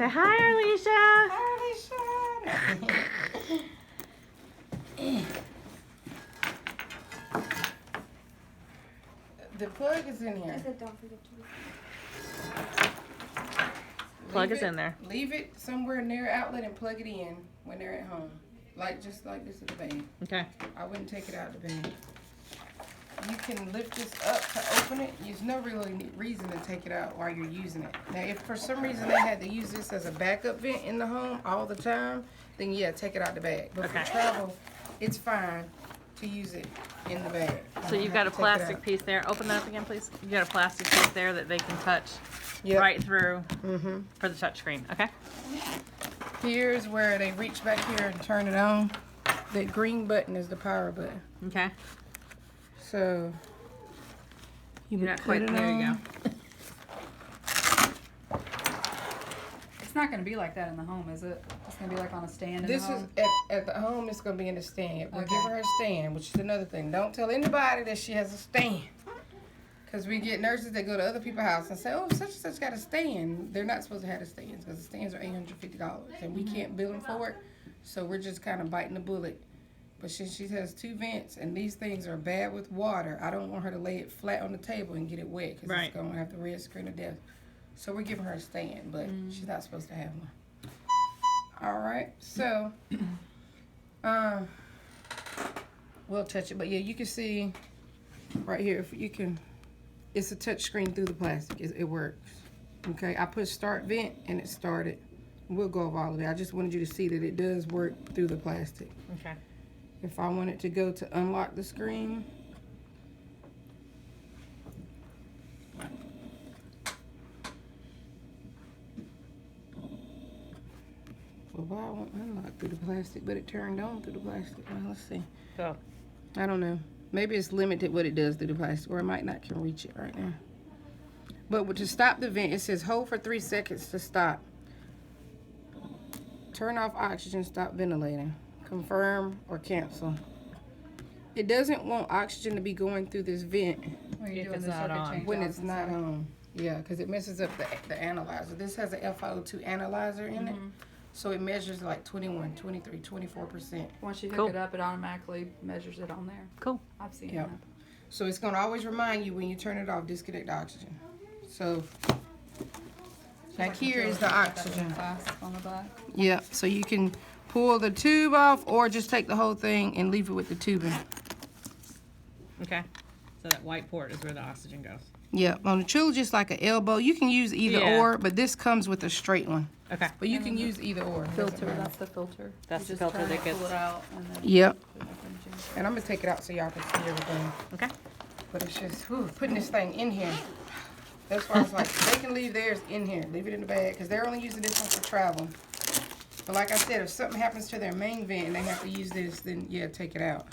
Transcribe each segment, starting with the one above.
Say hi, Alicia. Hi, Alicia. The plug is in here. I said don't forget to. Plug is in there. Leave it somewhere near outlet and plug it in when they're at home. Just like this in the bag. Okay. I wouldn't take it out of the bag. You can lift this up to open it. There's no really reason to take it out while you're using it. Now, if for some reason they had to use this as a backup vent in the home all the time, then yeah, take it out the bag. But for travel, it's fine to use it in the bag. So you've got a plastic piece there. Open that up again, please. You got a plastic piece there that they can touch right through for the touch screen. Okay. Here's where they reach back here and turn it on. That green button is the power button. Okay. So you're not quite there. You go. It's not going to be like that in the home, is it? It's going to be like on a stand in this the home? Is at the home. It's going to be in the stand. We're giving her a stand, which is another thing. Don't tell anybody that she has a stand, because we get nurses that go to other people's house and say, "Oh, such and such got a stand." They're not supposed to have the stands because the stands are $850, and we can't bill them for it. So we're just kind of biting the bullet. But since she has 2 vents and these things are bad with water, I don't want her to lay it flat on the table and get it wet because it's going to have the risk of death. So we're giving her a stand, but she's not supposed to have one. All right, so we'll touch it. But yeah, you can see right here, if you can, it's a touch screen through the plastic. It works. Okay, I put start vent and it started. We'll go over all of it. I just wanted you to see that it does work through the plastic. Okay. If I wanted to go to unlock the screen, well, why it won't unlock through the plastic, but it turned on through the plastic? Well, let's see. Go. I don't know. Maybe it's limited what it does through the plastic, or it might not can reach it right now. But to stop the vent, it says hold for 3 seconds to stop. Turn off oxygen, stop ventilating. Confirm or cancel. It doesn't want oxygen to be going through this vent when it's not on. When it's not on. Yeah, because it messes up the analyzer. This has a FiO2 analyzer in it. So it measures like 21, 23, 24%. Once you hook it up, it automatically measures it on there. Cool. I've seen that. So it's going to always remind you when you turn it off, disconnect the oxygen. So back here is the oxygen. On the back. Yeah, so you can pull the tube off or just take the whole thing and leave it with the tubing. Okay. So that white port is where the oxygen goes. Yeah, on the Trilogy, just like an elbow. You can use either or, but this comes with a straight one. Okay. But you can use either or. Filter, that's the filter. That's the filter that gets... Pull it out and then yep. And I'm going to take it out so y'all can see everything. Okay. But it's just, putting this thing in here. That's why I was like, they can leave theirs in here. Leave it in the bag, because they're only using this one for travel. But like I said, if something happens to their main vent and they have to use this, then yeah, take it out.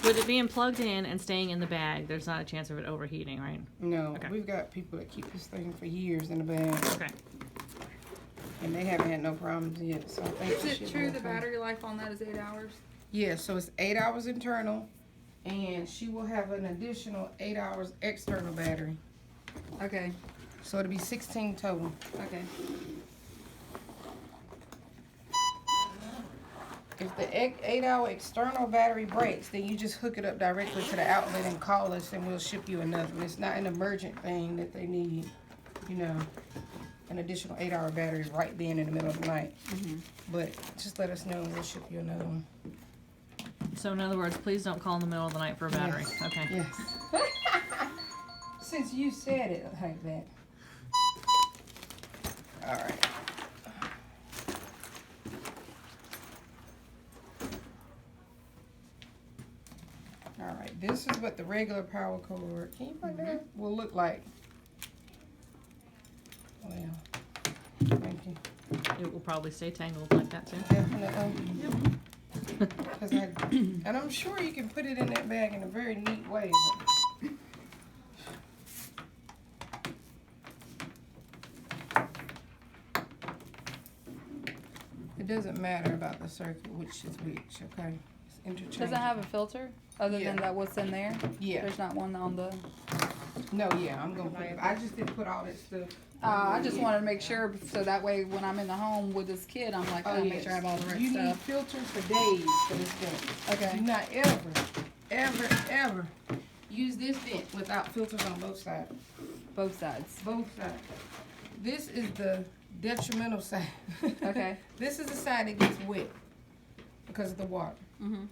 With it being plugged in and staying in the bag, there's not a chance of it overheating, right? No. Okay. We've got people that keep this thing for years in the bag. Okay. And they haven't had no problems yet. So I think is it true the battery life on that is 8 hours? Yeah, so it's 8 hours internal, and she will have an additional 8 hours external battery. Okay. So it'll be 16 total. Okay. If the 8-hour external battery breaks, then you just hook it up directly to the outlet and call us, and we'll ship you another. It's not an emergent thing that they need, you know, an additional 8-hour battery right then in the middle of the night. But just let us know and we'll ship you another one. So in other words, please don't call in the middle of the night for a battery. Yes. Okay. Yes. Since you said it like that. All right. All right, this is what the regular power cord, can you bring that up? Will look like. Well, thank you. It will probably stay tangled like that too. Definitely. And I'm sure you can put it in that bag in a very neat way. It doesn't matter about the circuit, which is which, okay? It's interchangeable. Does it have a filter other than that what's in there? Yeah. There's not one on the... No, yeah, I'm gonna put it. I just didn't put all that stuff. I just wanted to make sure, so that way when I'm in the home with this kid, I'm like, I make sure I have all the right You need stuff. filters for days for this vent. Okay. Do not ever use this vent without filters on both sides. Both sides. Both sides. This is the detrimental side. Okay. This is the side that gets wet because of the water. Mhm.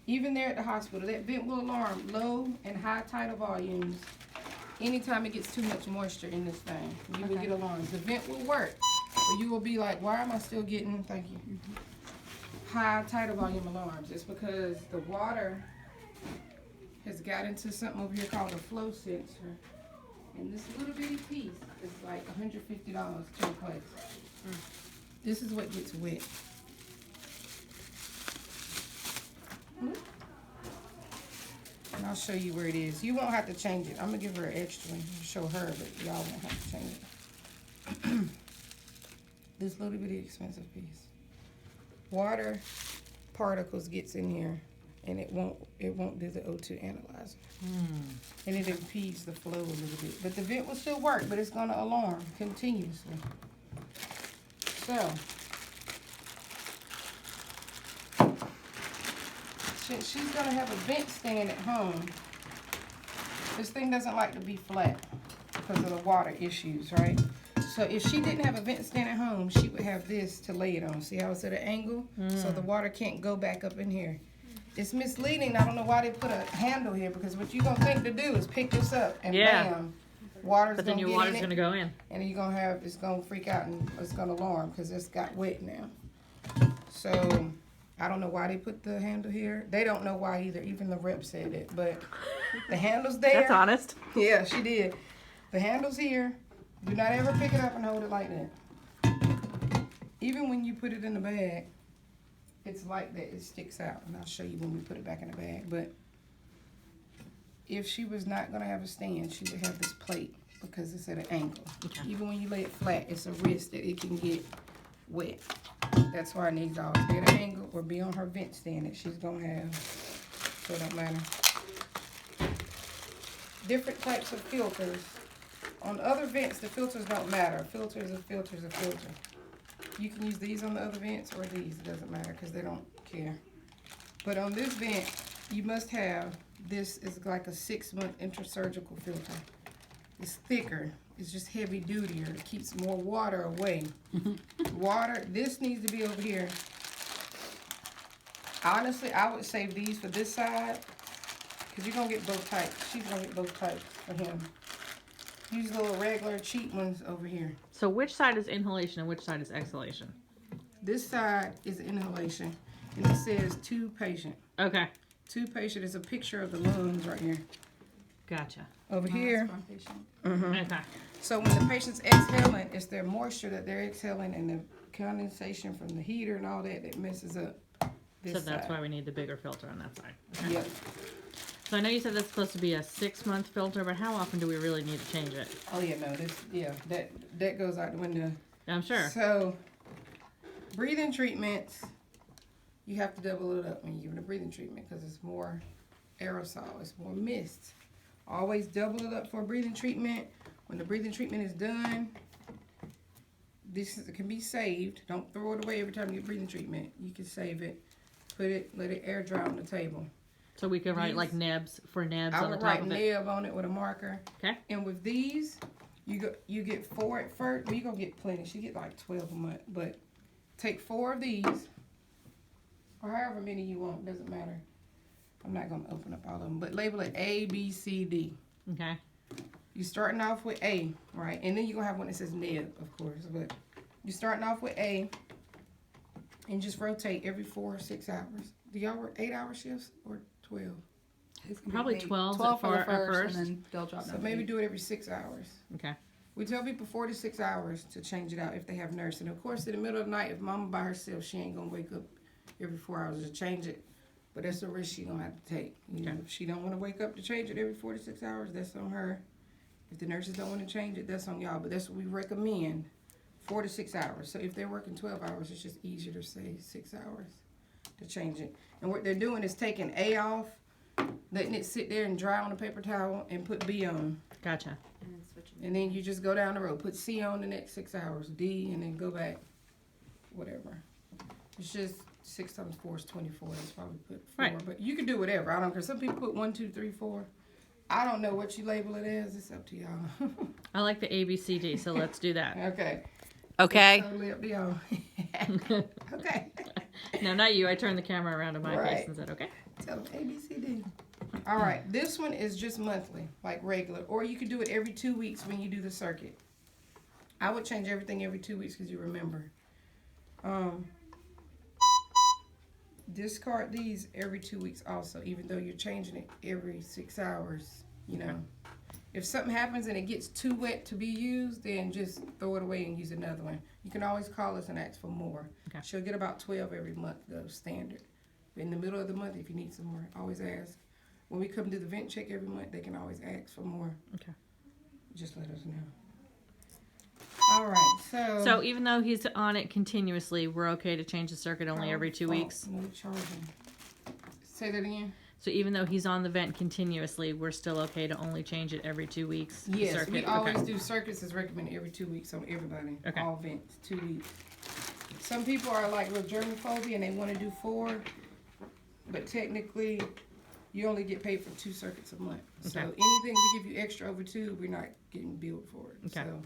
Even there at the hospital, that vent will alarm low and high tidal volumes. Anytime it gets too much moisture in this thing, you will get alarms. The vent will work, but you will be like, why am I still getting, thank you, high tidal volume alarms? It's because the water has got into something over here called a flow sensor. And this little bitty piece is like $150 to replace. This is what gets wet. And I'll show you where it is. You won't have to change it. I'm gonna give her an extra one to show her, but y'all won't have to change it. This little bitty expensive piece. Water particles gets in here, and it won't do the O2 analyzer. And it impedes the flow a little bit. But the vent will still work, but it's gonna alarm continuously. So since she's gonna have a vent stand at home, this thing doesn't like to be flat because of the water issues, right? So if she didn't have a vent stand at home, she would have this to lay it on. See how it's at an angle? So the water can't go back up in here. It's misleading. I don't know why they put a handle here, because what you're gonna think to do is pick this up and bam, water's But then your get water's in it, gonna go in. and you're gonna have, it's gonna freak out and it's gonna alarm because it's got wet now. So I don't know why they put the handle here. They don't know why either. Even the rep said it, but the handle's there. That's honest. Yeah, she did. The handle's here. Do not ever pick it up and hold it like that. Even when you put it in the bag, it's like that. It sticks out. And I'll show you when we put it back in the bag. But if she was not going to have a stand, she would have this plate because it's at an angle. Okay. Even when you lay it flat, it's a risk that it can get wet. That's why it needs to always be at an angle or be on her vent stand that she's going to have. So it don't matter. Different types of filters. On other vents, the filters don't matter. Filters are filters are filter. You can use these on the other vents or these. It doesn't matter because they don't care. But on this vent, you must have, this is like a 6-month intrasurgical filter. It's thicker. It's just heavy dutier. It keeps more water away. Water, this needs to be over here. Honestly, I would save these for this side because you're going to get both types. She's going to get both types for him. Use little regular cheap ones over here. So which side is inhalation and which side is exhalation? This side is inhalation, and it says 2 patient. Okay. 2 patient is a picture of the lungs right here. Gotcha. Over here. Okay. So when the patient's exhaling, it's their moisture that they're exhaling and the condensation from the heater and all that that messes up this So that's side. why we need the bigger filter on that side. Okay. Yep. So I know you said that's supposed to be a 6-month filter, but how often do we really need to change it? Oh yeah, no, that goes out the window. I'm sure. So breathing treatments, you have to double it up when you're giving a breathing treatment because it's more aerosol, it's more mist. Always double it up for a breathing treatment. When the breathing treatment is done, it can be saved. Don't throw it away every time you get breathing treatment. You can save it, put it, let it air dry on the table. So we could write like nebs for nebs I on the would top write of it. neb on it with a marker. Okay. And with these, you get 4 at first. Well, you're going to get plenty. She get like 12 a month. But take 4 of these, or however many you want. Doesn't matter. I'm not going to open up all of them. But label it A, B, C, D. Okay. You're starting off with A, right? And then you're going to have one that says neb, of course. But you're starting off with A. And just rotate every 4 or 6 hours. Do y'all work 8-hour shifts or 12? Probably 12 for the at first. and then they'll drop So down. maybe do it every 6 hours. Okay. We tell people 4 to 6 hours to change it out if they have nurse. And of course, in the middle of the night, if mama by herself, she ain't gonna wake up every 4 hours to change it. But that's a risk she gonna have to take. You know, if she don't want to wake up to change it every 4 to 6 hours, that's on her. If the nurses don't want to change it, that's on y'all. But that's what we recommend, 4 to 6 hours. So if they're working 12 hours, it's just easier to say 6 hours to change it. And what they're doing is taking A off letting it sit there and dry on a paper towel, and put B on. Gotcha. And then you just go down the road. Put C on the next 6 hours, D, and then go back. Whatever. It's just 6 times 4 is 24. That's why we put 4. Right. But you can do whatever. I don't care. Some people put 1, 2, 3, 4. I don't know what you label it as. It's up to y'all. I like the ABCD, so let's do that. Okay. Okay. It's totally up to y'all. Okay. No, not you. I turned the camera around to my Right. face and said, okay. Tell them A, B, C, D. All right. This one is just monthly, like regular. Or you can do it every 2 weeks when you do the circuit. I would change everything every 2 weeks because you remember. Discard these every 2 weeks also, even though you're changing it every 6 hours, you know. If something happens and it gets too wet to be used, then just throw it away and use another one. You can always call us and ask for more. Okay. She'll get about 12 every month, though, standard. In the middle of the month, if you need some more, always ask. When we come do the vent check every month, they can always ask for more. Okay. Just let us know. All right, So even though he's on it continuously, we're okay to change the circuit only every 2 weeks? No charging. Say that again. So even though he's on the vent continuously, we're still okay to only change it every 2 weeks? the Yes, circuit? we always do circuits as recommended every 2 weeks on everybody. Okay. All vents, 2 weeks. Some people are like with germophobia and they want to do 4, but technically you only get paid for 2 circuits a month. So Okay. anything we give you extra over 2, we're not getting billed for it. Okay. So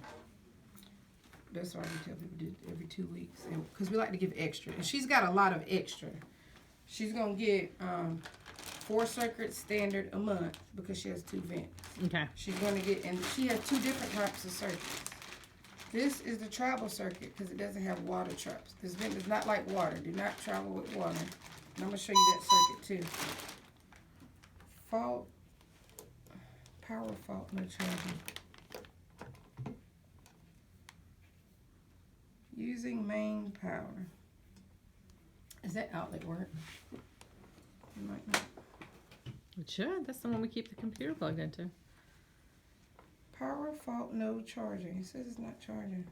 that's why we tell people to do it every 2 weeks, and because we like to give extra. And she's got a lot of extra. She's gonna get 4 circuits standard a month because she has 2 vents. Okay. She's going to get, and she has 2 different types of circuits. This is the travel circuit because it doesn't have water traps. This vent does not like water. Do not travel with water. And I'm going to show you that circuit too. Power fault, no charging. Using main power. Is that outlet work? It might not. It should. That's the one we keep the computer plugged into. Power fault, no charging. It says it's not charging.